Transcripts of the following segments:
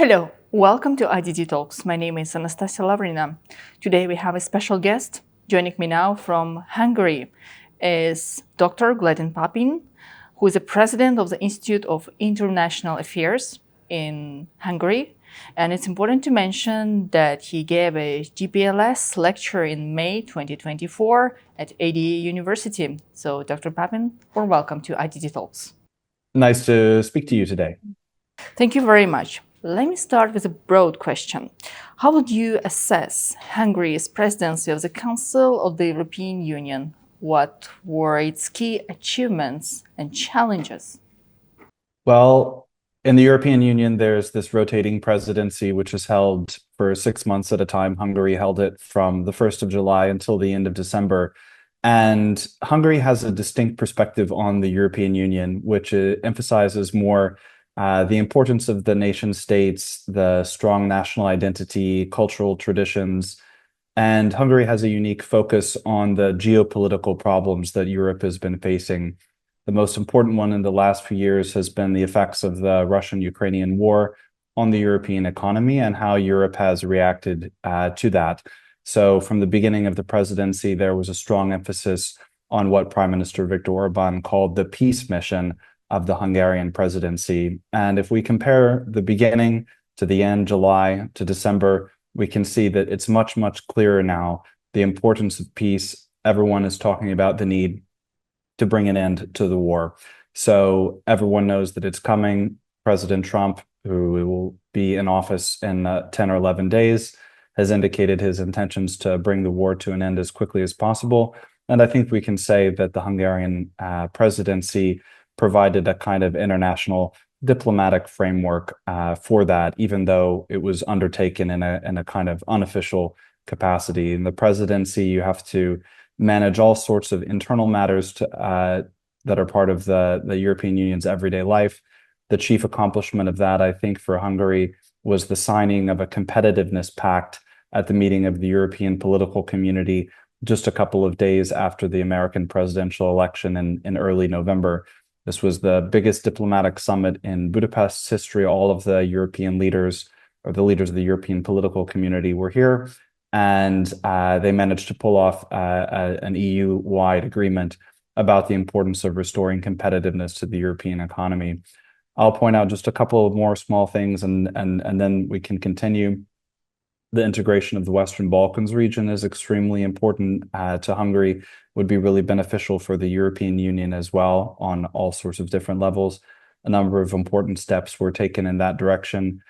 Hello, welcome to IDT Talks. My name is Anastasia Lavrina. Today we have a special guest. Joining me now from Hungary is Dr. Gladden Pappin, who is the president of the Institute of International Affairs in Hungary. And it's important to mention that he gave a GPLS lecture in May 2024 at ADA University. So, Dr. Pappin, welcome to IDT Talks. Nice to speak to you today. Thank you very much. Let me start with a broad question. How would you assess Hungary's presidency of the Council of the European Union? What were its key achievements and challenges? Well, in the European Union, there's this rotating presidency, which is held for 6 months at a time. Hungary held it from the 1st of July until the end of December. And Hungary has a distinct perspective on the European Union, which emphasizes more the importance of the nation states, the strong national identity, cultural traditions, and Hungary has a unique focus on the geopolitical problems that Europe has been facing. The most important one in the last few years has been the effects of the Russian-Ukrainian war on the European economy and how Europe has reacted to that. So from the beginning of the presidency, there was a strong emphasis on what Prime Minister Viktor Orbán called the peace mission of the Hungarian presidency. And if we compare the beginning to the end, July to December, we can see that it's much, much clearer now, the importance of peace. Everyone is talking about the need to bring an end to the war. So everyone knows that it's coming. President Trump, who will be in office in 10 or 11 days, has indicated his intentions to bring the war to an end as quickly as possible. And I think we can say that the Hungarian presidency provided a kind of international diplomatic framework for that, even though it was undertaken in a kind of unofficial capacity. In the presidency, you have to manage all sorts of internal matters that are part of the European Union's everyday life. The chief accomplishment of that, I think, for Hungary was the signing of a competitiveness pact at the meeting of the European political community just a couple of days after the American presidential election in early November. This was the biggest diplomatic summit in Budapest's history. All of the European leaders, or the leaders of the European political community, were here, and they managed to pull off an EU-wide agreement about the importance of restoring competitiveness to the European economy. I'll point out just a couple of more small things, and then we can continue. The integration of the Western Balkans region is extremely important to Hungary, would be really beneficial for the European Union as well on all sorts of different levels. A number of important steps were taken in that direction.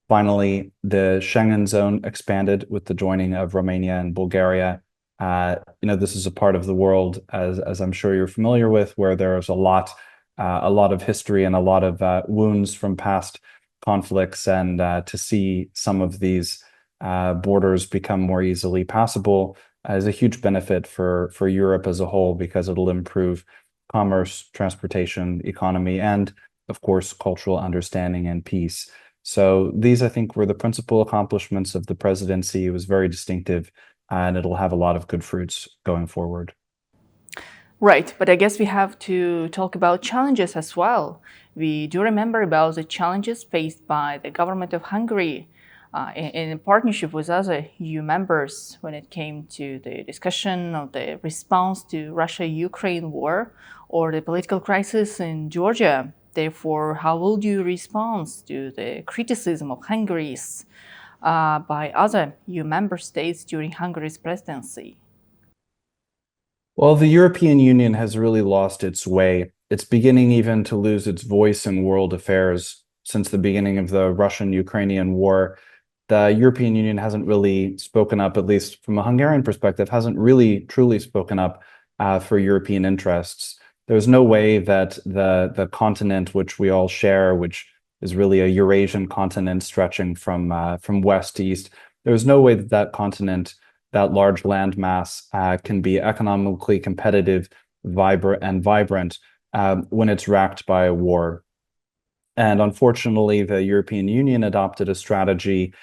Finally, the Schengen zone expanded with the joining of Romania and Bulgaria. This is a part of the world, as I'm sure you're familiar with, where there is a lot of history and a lot of wounds from past conflicts, and to see some of these borders become more easily passable is a huge benefit for Europe as a whole, because it'll improve commerce, transportation, economy, and of course, cultural understanding and peace. So these, I think, were the principal accomplishments of the presidency. It was very distinctive, and it'll have a lot of good fruits going forward. Right, but I guess we have to talk about challenges as well. We do remember about the challenges faced by the government of Hungary in partnership with other EU members when it came to the discussion of the response to Russia-Ukraine war or the political crisis in Georgia. Therefore, how would you respond to the criticism of Hungary's by other EU member states during Hungary's presidency? Well, the European Union has really lost its way. It's beginning even to lose its voice in world affairs. Since the beginning of the Russian-Ukrainian war, the European Union hasn't really spoken up, at least from a Hungarian perspective, hasn't really truly spoken up for European interests. There's no way that the continent which we all share, which is really a Eurasian continent stretching from west to east, there's no way that that continent, that large landmass, can be economically competitive, vibrant when it's racked by a war. And unfortunately, the European Union adopted a strategy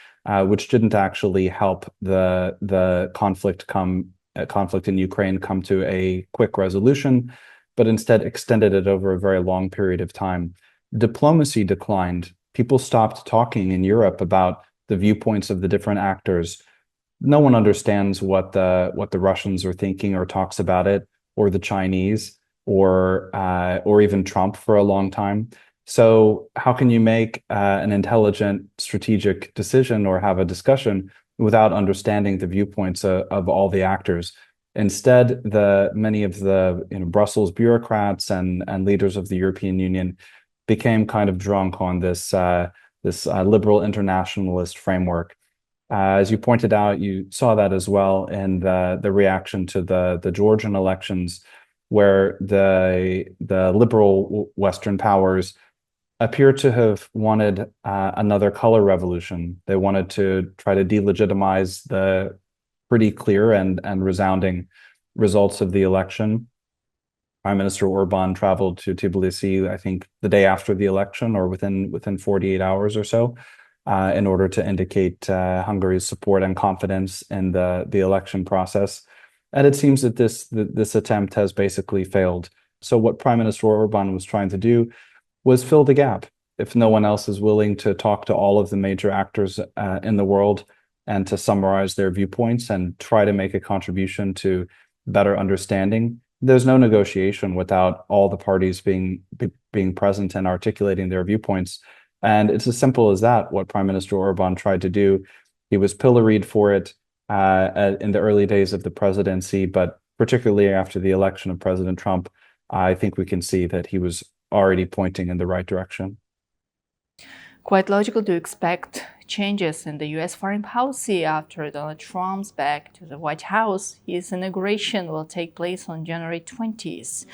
which didn't actually help the conflict in Ukraine come to a quick resolution, but instead extended it over a very long period of time. Diplomacy declined people stopped talking in Europe about the viewpoints of the different actors. No one understands what the Russians are thinking or talks about it, or the Chinese, or even Trump for a long time. So how can you make an intelligent strategic decision or have a discussion without understanding the viewpoints of all the actors? Instead, the many of the Brussels bureaucrats and leaders of the European Union became kind of drunk on this liberal internationalist framework. As you pointed out, you saw that as well in the reaction to the Georgian elections, where the liberal Western powers appear to have wanted another color revolution. They wanted to try to delegitimize the pretty clear and resounding results of the election. Prime Minister Orban traveled to Tbilisi, I think, the day after the election or within 48 hours or so, in order to indicate Hungary's support and confidence in the election process. And it seems that this attempt has basically failed. So what Prime Minister Orban was trying to do was fill the gap. If no one else is willing to talk to all of the major actors in the world and to summarize their viewpoints and try to make a contribution to better understanding, there's no negotiation without all the parties being present and articulating their viewpoints. And it's as simple as that, what Prime Minister Orban tried to do. He was pilloried for it in the early days of the presidency, but particularly after the election of President Trump, I think we can see that he was already pointing in the right direction. Quite logical to expect changes in the US foreign policy after Donald Trump's back to the White House. His inauguration will take place on January 20th.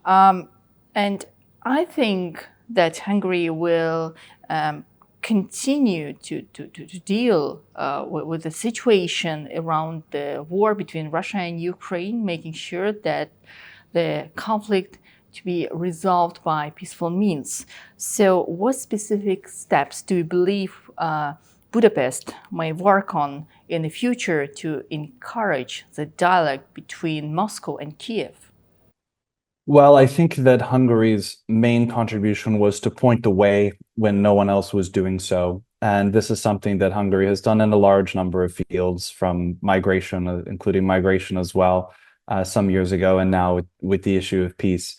And I think that Hungary will continue to deal with the situation around the war between Russia and Ukraine, making sure that the conflict to be resolved by peaceful means. So what specific steps do you believe Budapest may work on in the future to encourage the dialogue between Moscow and Kiev? Well, I think that Hungary's main contribution was to point the way when no one else was doing so. And this is something that Hungary has done in a large number of fields, from migration, including migration as well, some years ago, and now with the issue of peace.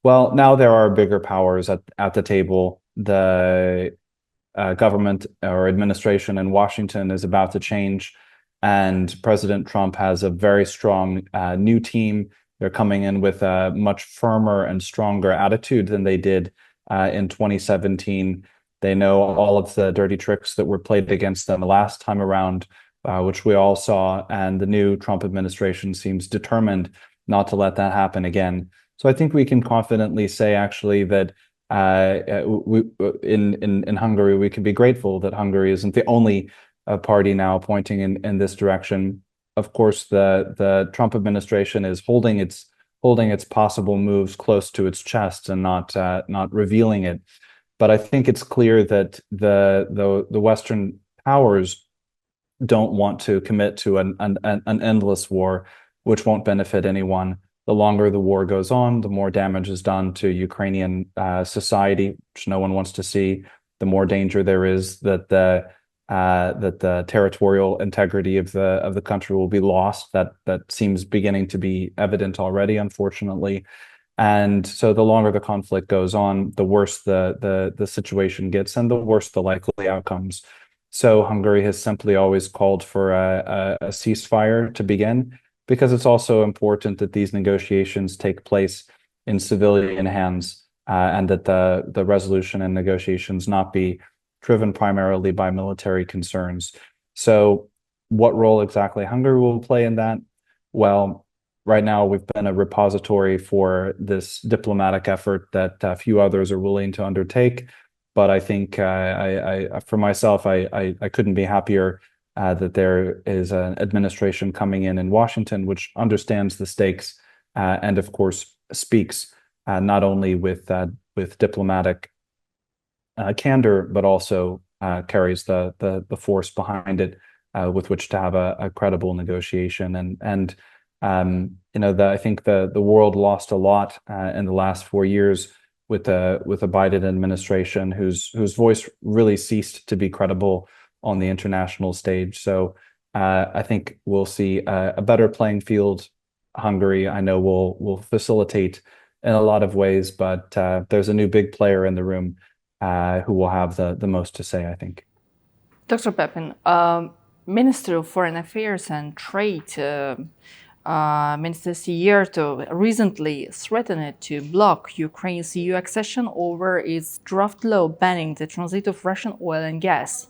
Well, now there are bigger powers at the table. The government or administration in Washington is about to change, and President Trump has a very strong new team. They're coming in with a much firmer and stronger attitude than they did in 2017. They know all of the dirty tricks that were played against them the last time around, which we all saw, and the new Trump administration seems determined not to let that happen again. So I think we can confidently say, actually, that in Hungary, we can be grateful that Hungary isn't the only party now pointing in this direction. Of course, the Trump administration is holding its possible moves close to its chest and not revealing it. But I think it's clear that the Western powers don't want to commit to an endless war, which won't benefit anyone. The longer the war goes on, the more damage is done to Ukrainian society, which no one wants to see. The more danger there is that the territorial integrity of the country will be lost. That seems beginning to be evident already, unfortunately. And so the longer the conflict goes on, the worse the situation gets, and the worse the likely outcomes. So Hungary has simply always called for a ceasefire to begin, because it's also important that these negotiations take place in civilian hands, and that the resolution and negotiations not be driven primarily by military concerns. So what role exactly Hungary will play in that? Well, right now we've been a repository for this diplomatic effort that a few others are willing to undertake. But I think for myself, I couldn't be happier that there is an administration coming in Washington which understands the stakes, and of course speaks not only with diplomatic candor, but also carries the force behind it with which to have a credible negotiation. And I think the world lost a lot in the last 4 years with a Biden administration whose voice really ceased to be credible on the international stage. So I think we'll see a better playing field. Hungary, I know, will facilitate in a lot of ways, but there's a new big player in the room who will have the most to say, I think. Dr. Pappin, Minister of Foreign Affairs and Trade, Minister Sierto recently threatened to block Ukraine's EU accession over its draft law banning the transit of Russian oil and gas.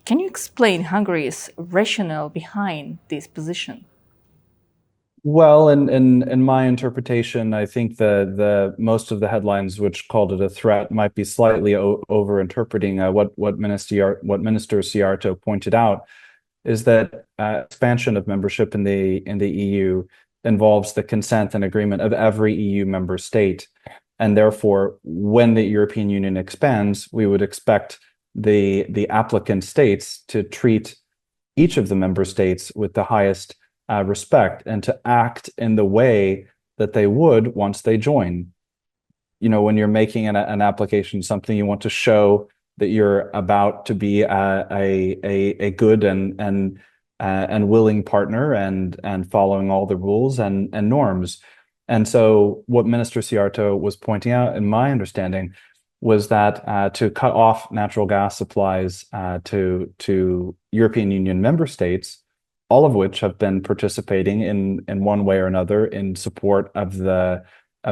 Can you explain Hungary's rationale behind this position? Well, in my interpretation, I think the most of the headlines which called it a threat might be slightly over interpreting what Minister Siarto pointed out is that expansion of membership in the EU involves the consent and agreement of every EU member state, and therefore, when the European Union expands, we would expect the applicant states to treat each of the member states with the highest respect and to act in the way that they would once they join. You know, when you're making an application, something you want to show that you're about to be a good and willing partner and following all the rules and norms. And so, what Minister Siarto was pointing out, in my understanding, was that to cut off natural gas supplies to European Union member states, all of which have been participating in one way or another in support of the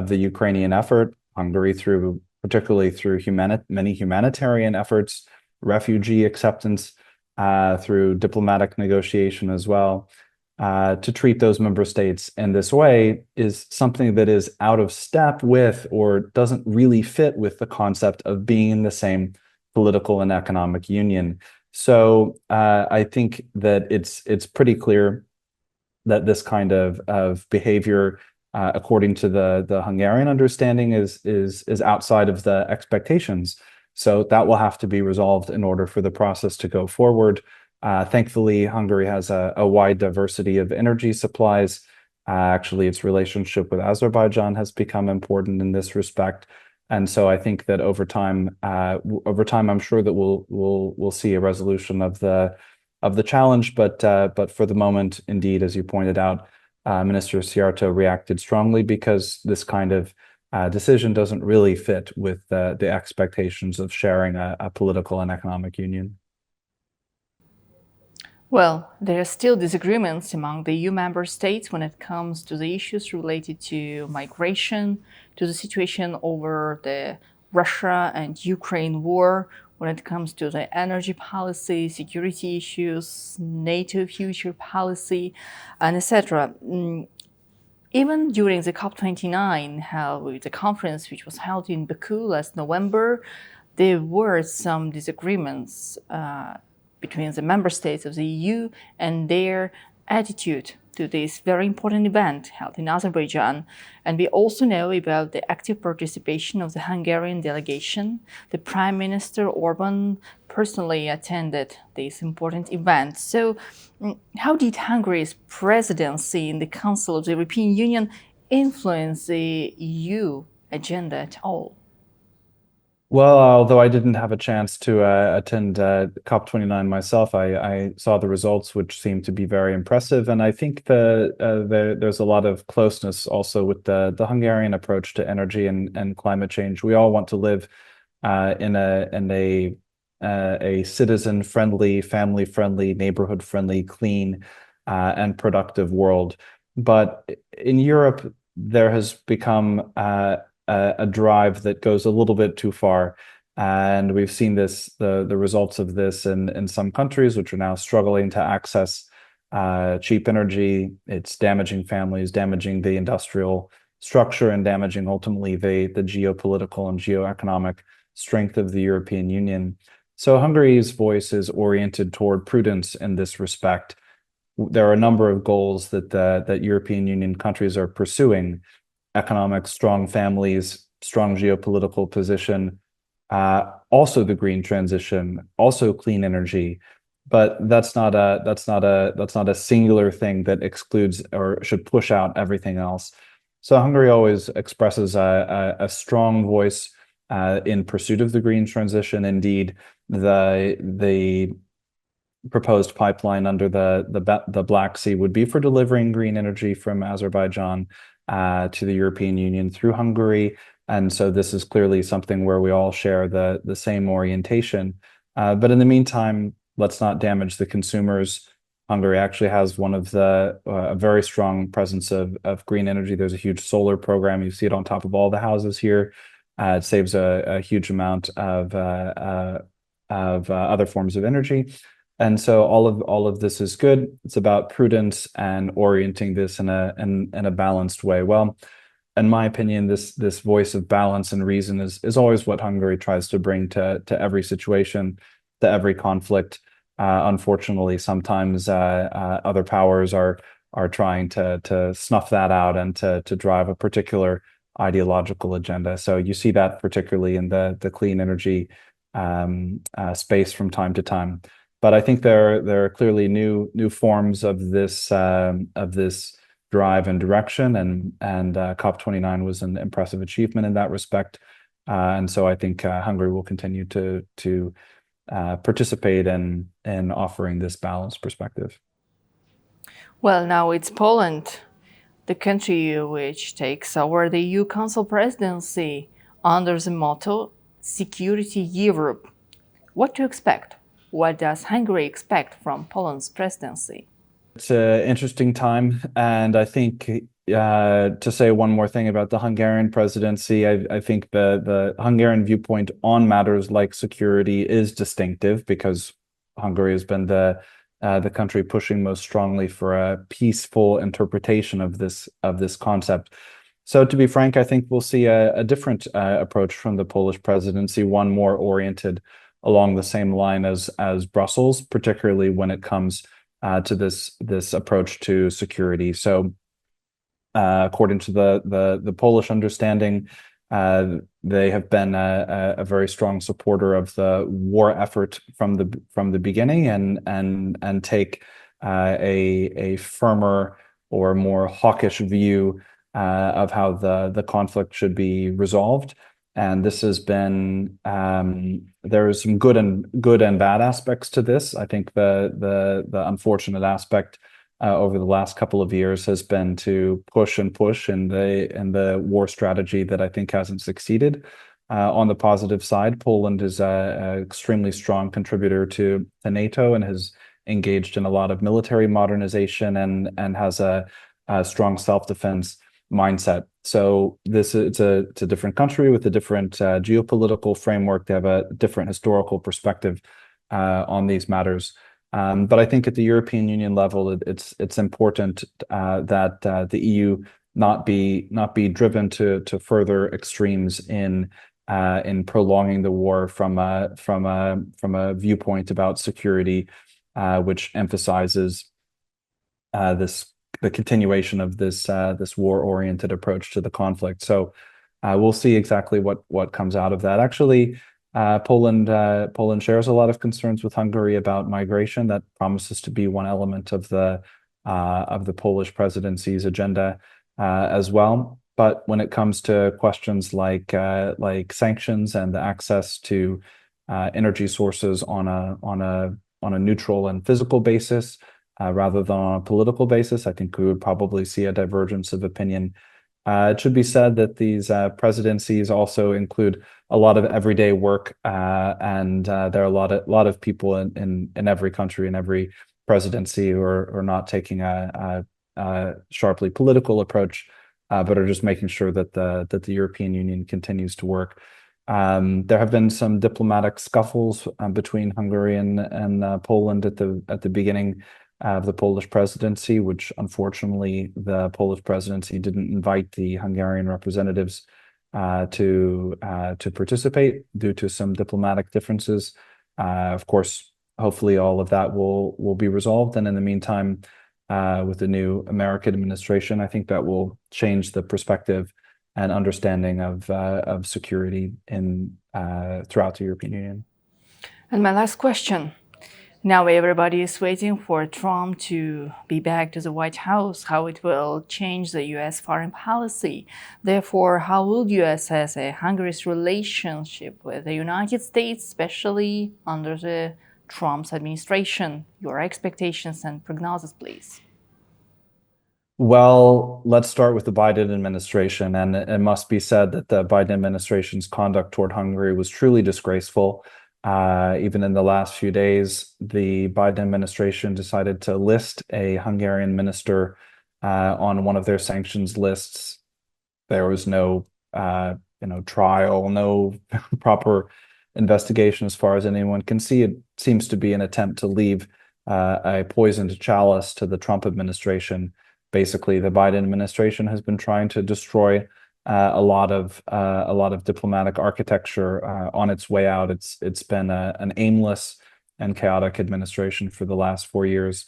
Ukrainian effort, Hungary particularly through many humanitarian efforts, refugee acceptance, through diplomatic negotiation as well. To treat those member states in this way is something that is out of step with or doesn't really fit with the concept of being in the same political and economic union. So I think that it's pretty clear that this kind of behavior, according to the Hungarian understanding, is outside of the expectations. So that will have to be resolved in order for the process to go forward. Thankfully, Hungary has a wide diversity of energy supplies. Actually, its relationship with Azerbaijan has become important in this respect. And so I think that over time, I'm sure that we'll see a resolution of the challenge. But for the moment, indeed, as you pointed out, Minister Siarto reacted strongly because this kind of decision doesn't really fit with the expectations of sharing a political and economic union. Well, there are still disagreements among the EU member states when it comes to the issues related to migration, to the situation over the Russia and Ukraine war, when it comes to the energy policy, security issues, NATO future policy, and etc. Even during the COP29, the conference which was held in Baku last November, there were some disagreements between the member states of the EU and their attitude to this very important event held in Azerbaijan. And we also know about the active participation of the Hungarian delegation. The Prime Minister Orban personally attended this important event. So how did Hungary's presidency in the Council of the European Union influence the EU agenda at all? Well, although I didn't have a chance to attend COP29 myself, I saw the results, which seemed to be very impressive. And I think there's a lot of closeness also with the Hungarian approach to energy and climate change. We all want to live in a citizen-friendly, family-friendly, neighborhood-friendly, clean, and productive world. But in Europe, there has become a drive that goes a little bit too far. And we've seen the results of this in some countries, which are now struggling to access cheap energy. It's damaging families, damaging the industrial structure, and damaging ultimately the geopolitical and geoeconomic strength of the European Union. So Hungary's voice is oriented toward prudence in this respect. There are a number of goals that European Union countries are pursuing: economic, strong families, strong geopolitical position, also the green transition, also clean energy. But that's not a singular thing that excludes or should push out everything else. So Hungary always expresses a strong voice in pursuit of the green transition. Indeed, the proposed pipeline under the Black Sea would be for delivering green energy from Azerbaijan to the European Union through Hungary. And so this is clearly something where we all share the same orientation. But in the meantime, let's not damage the consumers. Hungary actually has one of a very strong presence of green energy. There's a huge solar program. You see it on top of all the houses here. It saves a huge amount of other forms of energy. And so all of this is good. It's about prudence and orienting this in a balanced way. Well, in my opinion, this voice of balance and reason is always what Hungary tries to bring to every situation, to every conflict. Unfortunately, sometimes other powers are trying to snuff that out and to drive a particular ideological agenda. So you see that particularly in the clean energy space from time to time. But I think there are clearly new forms of this drive and direction, and COP29 was an impressive achievement in that respect. And so I think Hungary will continue to participate in offering this balanced perspective. Well, now it's Poland, the country which takes over the EU Council presidency under the motto Security Europe. What to expect? What does Hungary expect from Poland's presidency? It's an interesting time, and I think to say one more thing about the Hungarian presidency, I think the Hungarian viewpoint on matters like security is distinctive because Hungary has been the country pushing most strongly for a peaceful interpretation of this concept. So to be frank, I think we'll see a different approach from the Polish presidency, one more oriented along the same line as Brussels, particularly when it comes to this approach to security. So, according to the Polish understanding, they have been a very strong supporter of the war effort from the beginning, and take a firmer or more hawkish view of how the conflict should be resolved. And this has been there is some good and bad aspects to this. I think the unfortunate aspect over the last couple of years has been to push and push in the war strategy that I think hasn't succeeded. On the positive side, Poland is a extremely strong contributor to NATO and has engaged in a lot of military modernization and has a strong self-defense mindset. So it's a different country with a different geopolitical framework. They have a different historical perspective on these matters. But I think at the European Union level, it's important that the EU not be driven to further extremes in prolonging the war from a viewpoint about security, which emphasizes the continuation of this war-oriented approach to the conflict. So we'll see exactly what comes out of that. Actually, Poland shares a lot of concerns with Hungary about migration. That promises to be one element of the Polish presidency's agenda as well. But when it comes to questions like sanctions and the access to energy sources on a neutral and physical basis, rather than on a political basis, I think we would probably see a divergence of opinion. It should be said that these presidencies also include a lot of everyday work, and there are a lot of people in every country, in every presidency, who are not taking a sharply political approach, but are just making sure that the European Union continues to work. There have been some diplomatic scuffles between Hungary and Poland at the beginning of the Polish presidency, which unfortunately the Polish presidency didn't invite the Hungarian representatives to participate due to some diplomatic differences. Of course, hopefully all of that will be resolved, and in the meantime, with the new American administration, I think that will change the perspective and understanding of security in throughout the European Union. And my last question. Now everybody is waiting for Trump to be back to the White House, how it will change the US foreign policy. Therefore, how will you assess Hungary's relationship with the United States, especially under the Trump's administration? Your expectations and prognosis, please. Well, let's start with the Biden administration. And it must be said that the Biden administration's conduct toward Hungary was truly disgraceful. Even in the last few days, the Biden administration decided to list a Hungarian minister on one of their sanctions lists. There was no, trial, no proper investigation as far as anyone can see. It seems to be an attempt to leave a poisoned chalice to the Trump administration. Basically, the Biden administration has been trying to destroy a lot of diplomatic architecture on its way out. It's been an aimless and chaotic administration for the last 4 years.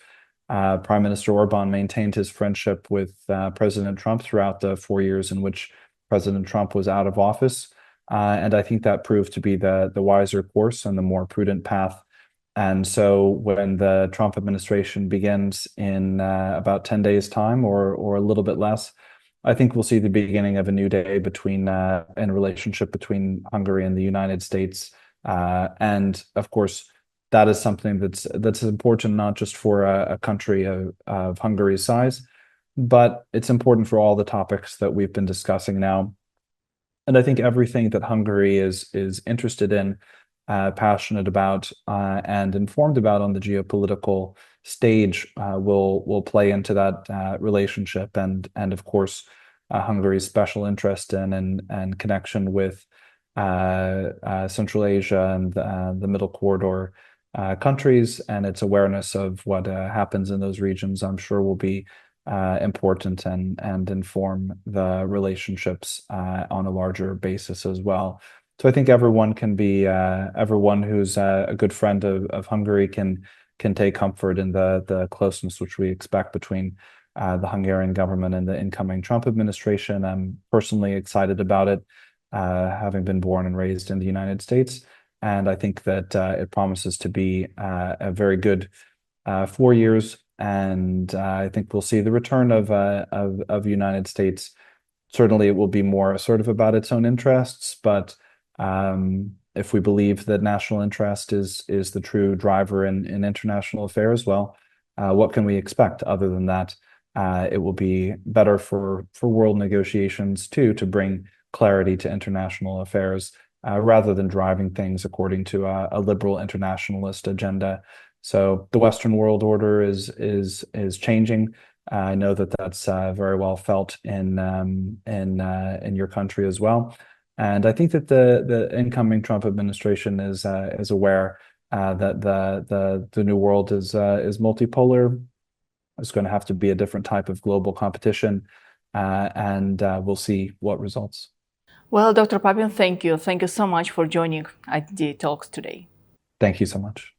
Prime Minister Orban maintained his friendship with President Trump throughout the 4 years in which President Trump was out of office. And I think that proved to be the wiser course and the more prudent path. And so when the Trump administration begins in about 10 days' time or a little bit less, I think we'll see the beginning of a new day in relationship between Hungary and the United States. And of course, that is something that's important not just for a country of Hungary's size, but it's important for all the topics that we've been discussing now. And I think everything that Hungary is interested in, passionate about, and informed about on the geopolitical stage will play into that relationship. And of course, Hungary's special interest in and connection with Central Asia and the Middle Corridor countries, and its awareness of what happens in those regions, I'm sure will be important and inform the relationships on a larger basis as well. So I think everyone who's a good friend of Hungary can take comfort in the closeness which we expect between the Hungarian government and the incoming Trump administration. I'm personally excited about it, having been born and raised in the United States. And I think that it promises to be a very good 4 years. And I think we'll see the return of United States. Certainly, it will be more sort of about its own interests, but if we believe that national interest is the true driver in international affairs, well, what can we expect other than that? It will be better for world negotiations too, to bring clarity to international affairs rather than driving things according to a liberal internationalist agenda. So the Western world order is changing. I know that that's very well felt in your country as well. And I think that the incoming Trump administration is aware that the new world is multipolar. It's going to have to be a different type of global competition, and we'll see what results. Well, Dr. Pappin, thank you. Thank you so much for joining at the talks today. Thank you so much.